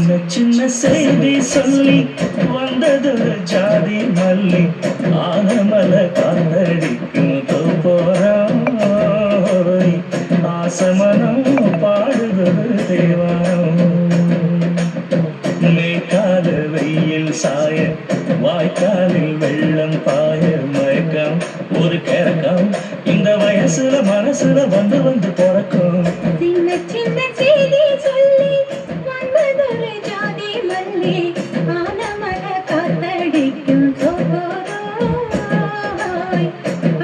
சின்ன சின்ன செய்தி சொல்லி வந்ததொரு ஜாதி மல்லி ஆனமல காத்தடிக்கும் போறாய் ஆசமனம் பாடுதொரு தேவாரம் மேற்கால வெயில் சாய வாய்க்காலில் வெள்ளம் பாய மயக்கம் ஒரு கிறக்கம் இந்த வயசுல மனசுல வந்து வந்து பிறக்கும் சின்ன சின்ன செய்தி சொல்லி வந்ததொரு ஜாதி மல்லி ஆனமல காத்தடிக்கும் போறாய்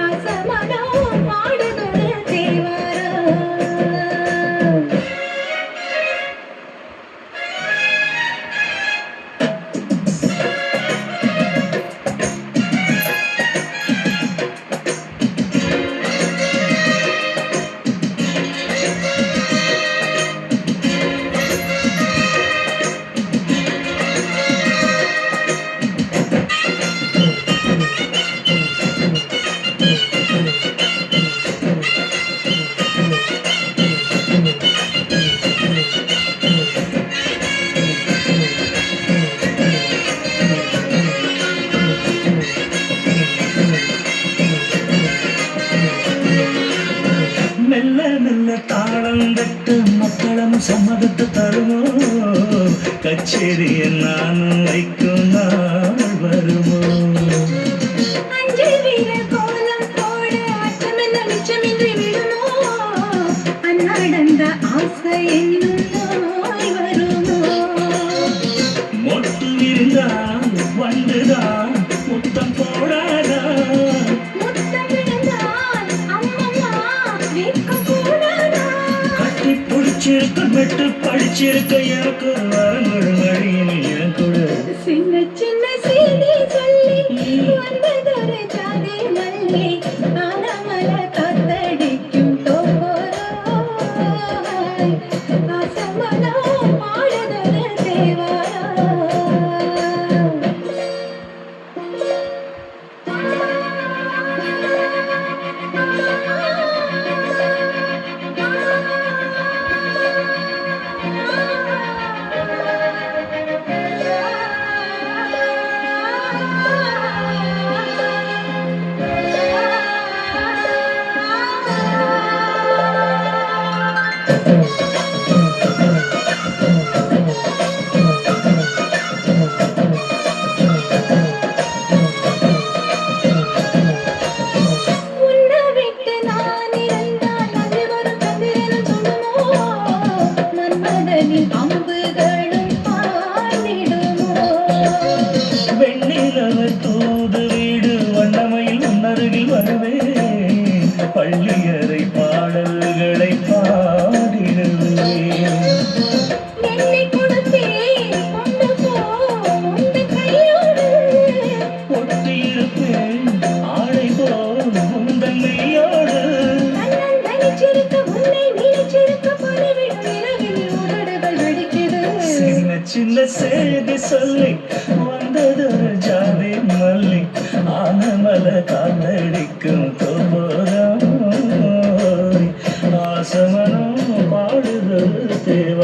ஆசமனம் பாடுதொரு தேவாரம் மெல்ல மெல்ல தாளம் தட்டு மக்களும் சம்மதத்து தருமோ கச்சேரிய நானும் வைக்கும் நாள் வருமோ அஞ்சல் வீரர் கோலம் போட அச்சமென்ன மிச்சமின்றி விடுமோ அன்னாடந்த ஆசை என்னும் நோய் வருமோ மொட்டு விரிந்தான் வந்துதான் முத்தம் போடாதா முத்தம் விழுந்தால் அம்மம்மா வெட்கம் கூடாதா கட்டி பிடிச்சிருக்க மெட்டு படிச்சிருக்க எனக்கு வரங்கள் வழியில் என் கூட சின்ன சின்ன செய்தி சொல்லி வந்ததொரு ஜாதி மல்லி ஆனமல காத்தடிக்கும் போறாய் ஆசமனம் பாடுதொரு தேவாரம் உன்னை விட்டு நான் இருந்தால் அது ஒரு கதிரென சொல்லுமோ மன்மதனின் அம்புகளும் பாய்ந்திடுமோ வெண்ணிலவ தூது வீடு வண்ணமையில் உன்னருகில் வருவேன் பள்ளியறை பாடல்களை பாடிடுவேன் என்னை கொடுத்தே கொண்டு போ உன் கையோடு ஒட்டியிருப்பேன் ஆடை போல் உந்தன் மெய்யோடு கண்ணன் தனிச்சிருக்க உன்னை நினைச்சிருக்க பலவிடும் இரவில் உதடுகள் வெடிக்குது சின்ன சின்ன செய்தி சொல்லி வந்ததொரு ஜாதி மல்லி ஆனமல காத்தடிக்கும் போறாய் ஆசமனம் பாடுதொரு தேவ